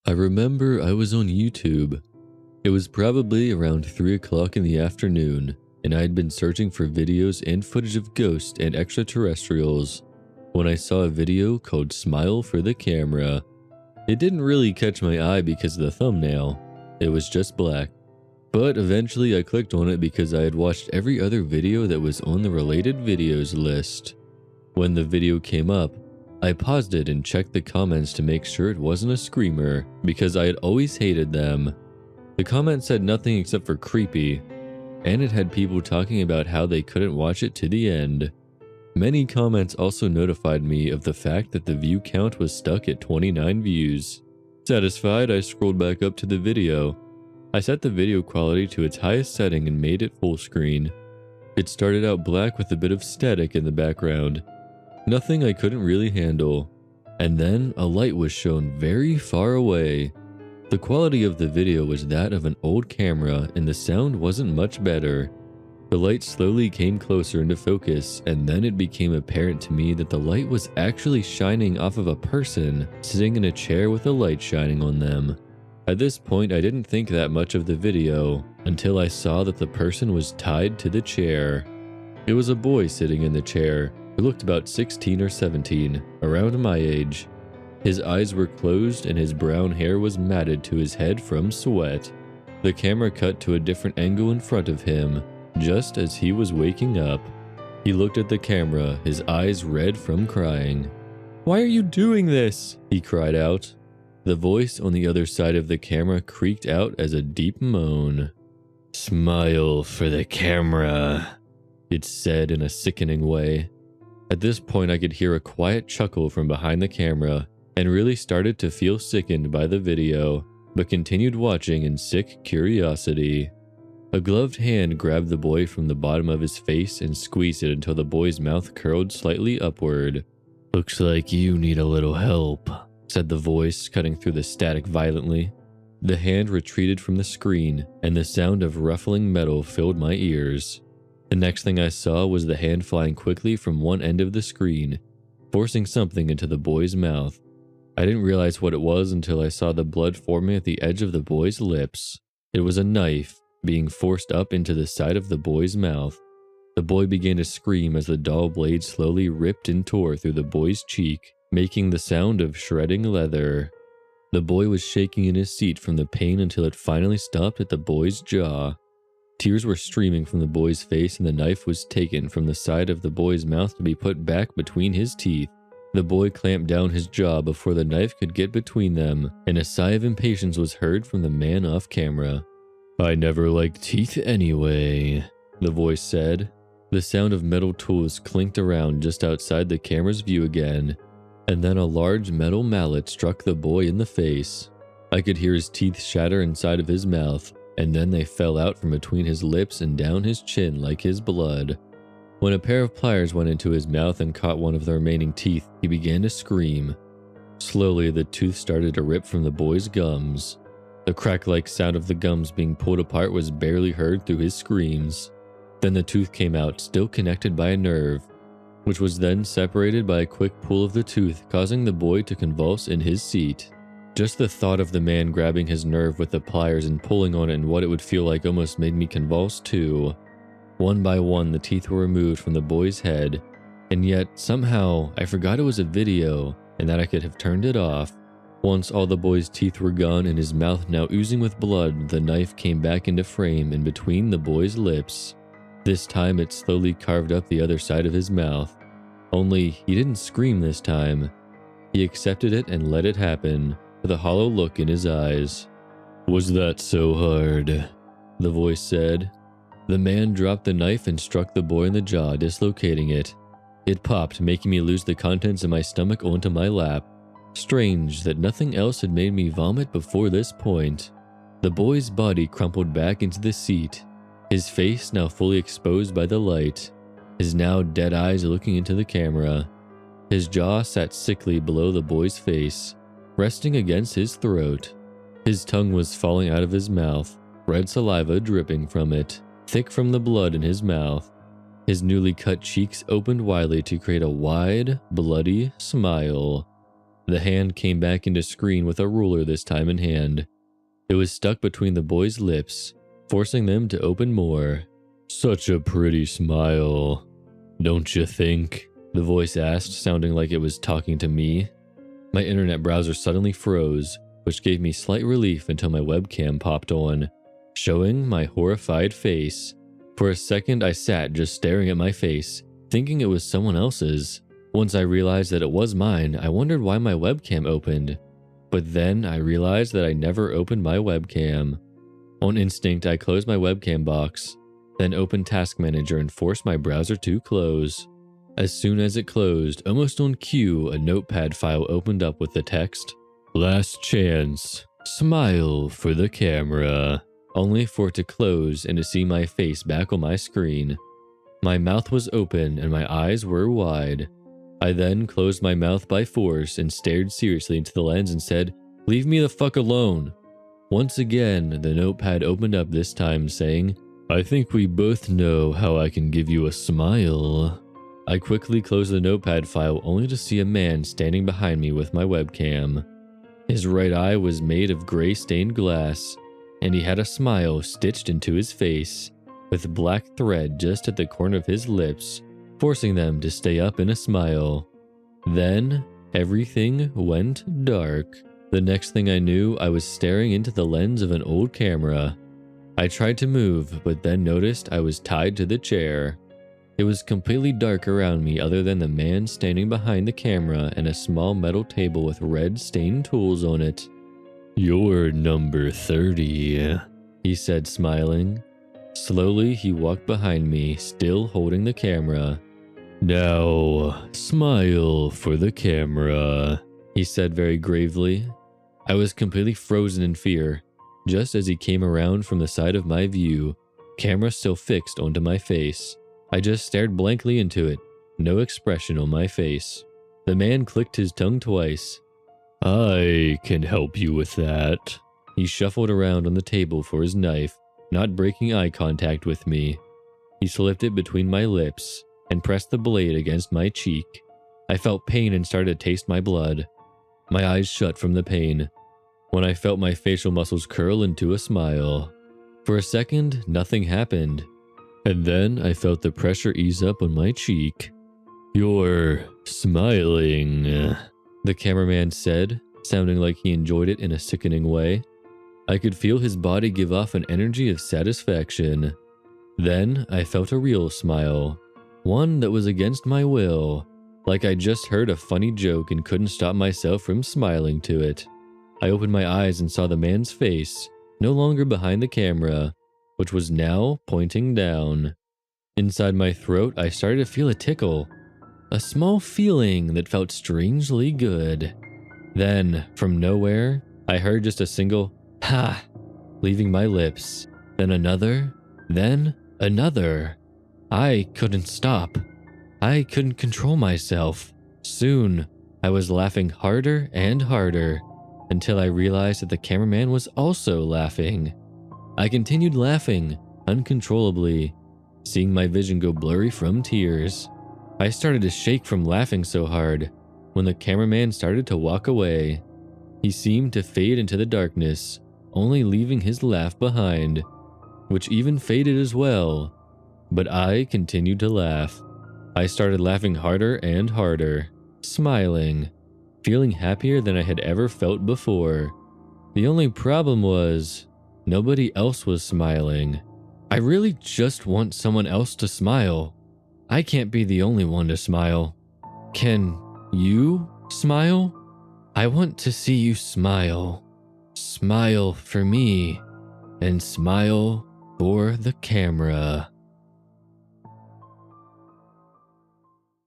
I remember I was on YouTube. It was probably around 3 o'clock in the afternoon, and I had been searching for videos and footage of ghosts and extraterrestrials when I saw a video called Smile for the Camera. It didn't really catch my eye because of the thumbnail. It was just black. But eventually I clicked on it because I had watched every other video that was on the related videos list. When the video came up, I paused it and checked the comments to make sure it wasn't a screamer because I had always hated them. The comment said nothing except for creepy, and it had people talking about how they couldn't watch it to the end. Many comments also notified me of the fact that the view count was stuck at 29 views. Satisfied, I scrolled back up to the video. I set the video quality to its highest setting and made it full screen. It started out black with a bit of static in the background. Nothing I couldn't really handle. And then a light was shown very far away. The quality of the video was that of an old camera and the sound wasn't much better. The light slowly came closer into focus, and then it became apparent to me that the light was actually shining off of a person sitting in a chair with a light shining on them. At this point, I didn't think that much of the video until I saw that the person was tied to the chair. It was a boy sitting in the chair who looked about 16 or 17, around my age. His eyes were closed and his brown hair was matted to his head from sweat. The camera cut to a different angle in front of him, just as he was waking up. He looked at the camera, his eyes red from crying. "Why are you doing this?" he cried out. The voice on the other side of the camera creaked out as a deep moan. "Smile for the camera," it said in a sickening way. At this point, I could hear a quiet chuckle from behind the camera and really started to feel sickened by the video, but continued watching in sick curiosity. A gloved hand grabbed the boy from the bottom of his face and squeezed it until the boy's mouth curled slightly upward. "Looks like you need a little help," said the voice, cutting through the static violently. The hand retreated from the screen, and the sound of ruffling metal filled my ears. The next thing I saw was the hand flying quickly from one end of the screen, forcing something into the boy's mouth. I didn't realize what it was until I saw the blood forming at the edge of the boy's lips. It was a knife being forced up into the side of the boy's mouth. The boy began to scream as the dull blade slowly ripped and tore through the boy's cheek, making the sound of shredding leather. The boy was shaking in his seat from the pain until it finally stopped at the boy's jaw. Tears were streaming from the boy's face, and the knife was taken from the side of the boy's mouth to be put back between his teeth. The boy clamped down his jaw before the knife could get between them, and a sigh of impatience was heard from the man off camera. "I never liked teeth anyway," the voice said. The sound of metal tools clinked around just outside the camera's view again, and then a large metal mallet struck the boy in the face. I could hear his teeth shatter inside of his mouth, and then they fell out from between his lips and down his chin like his blood. When a pair of pliers went into his mouth and caught one of the remaining teeth, he began to scream. Slowly, the tooth started to rip from the boy's gums. The crack-like sound of the gums being pulled apart was barely heard through his screams. Then the tooth came out, still connected by a nerve, which was then separated by a quick pull of the tooth, causing the boy to convulse in his seat. Just the thought of the man grabbing his nerve with the pliers and pulling on it and what it would feel like almost made me convulse too. One by one, the teeth were removed from the boy's head, and yet, somehow, I forgot it was a video and that I could have turned it off. Once all the boy's teeth were gone and his mouth now oozing with blood, the knife came back into frame in between the boy's lips. This time it slowly carved up the other side of his mouth. Only he didn't scream this time. He accepted it and let it happen, with a hollow look in his eyes. "Was that so hard?" the voice said. The man dropped the knife and struck the boy in the jaw, dislocating it. It popped, making me lose the contents of my stomach onto my lap. Strange that nothing else had made me vomit before this point. The boy's body crumpled back into the seat, his face now fully exposed by the light, his now dead eyes looking into the camera. His jaw sat sickly below the boy's face, resting against his throat. His tongue was falling out of his mouth, red saliva dripping from it, thick from the blood in his mouth. His newly cut cheeks opened widely to create a wide, bloody smile. The hand came back into screen with a ruler this time in hand. It was stuck between the boy's lips, forcing them to open more. "Such a pretty smile, don't you think?" the voice asked, sounding like it was talking to me. My internet browser suddenly froze, which gave me slight relief until my webcam popped on, showing my horrified face. For a second, I sat just staring at my face, thinking it was someone else's. Once I realized that it was mine, I wondered why my webcam opened. But then I realized that I never opened my webcam. On instinct, I closed my webcam box, then opened Task Manager and forced my browser to close. As soon as it closed, almost on cue, a notepad file opened up with the text, "Last chance, smile for the camera," only for it to close and to see my face back on my screen. My mouth was open and my eyes were wide. I then closed my mouth by force and stared seriously into the lens and said, "Leave me the fuck alone." Once again, the notepad opened up, this time saying, "I think we both know how I can give you a smile." I quickly closed the notepad file only to see a man standing behind me with my webcam. His right eye was made of gray stained glass, and he had a smile stitched into his face, with black thread just at the corner of his lips, forcing them to stay up in a smile. Then, everything went dark. The next thing I knew, I was staring into the lens of an old camera. I tried to move, but then noticed I was tied to the chair. It was completely dark around me other than the man standing behind the camera and a small metal table with red stained tools on it. "You're number 30, he said, smiling. Slowly, he walked behind me, still holding the camera. "Now, smile for the camera," he said very gravely. I was completely frozen in fear. Just as he came around from the side of my view, camera still fixed onto my face. I just stared blankly into it, no expression on my face. The man clicked his tongue twice. "I can help you with that." He shuffled around on the table for his knife, not breaking eye contact with me. He slipped it between my lips and pressed the blade against my cheek. I felt pain and started to taste my blood. My eyes shut from the pain, when I felt my facial muscles curl into a smile. For a second, nothing happened. And then I felt the pressure ease up on my cheek. "You're smiling," the cameraman said, sounding like he enjoyed it in a sickening way. I could feel his body give off an energy of satisfaction. Then I felt a real smile, one that was against my will, like I just heard a funny joke and couldn't stop myself from smiling to it. I opened my eyes and saw the man's face, no longer behind the camera, which was now pointing down. Inside my throat, I started to feel a tickle, a small feeling that felt strangely good. Then, from nowhere, I heard just a single "ha" leaving my lips, then another, then another. I couldn't stop. I couldn't control myself. Soon, I was laughing harder and harder, until I realized that the cameraman was also laughing. I continued laughing, uncontrollably, seeing my vision go blurry from tears. I started to shake from laughing so hard, when the cameraman started to walk away. He seemed to fade into the darkness, only leaving his laugh behind, which even faded as well. But I continued to laugh. I started laughing harder and harder, smiling, feeling happier than I had ever felt before. The only problem was, nobody else was smiling. I really just want someone else to smile. I can't be the only one to smile. Can you smile? I want to see you smile. Smile for me, and smile for the camera.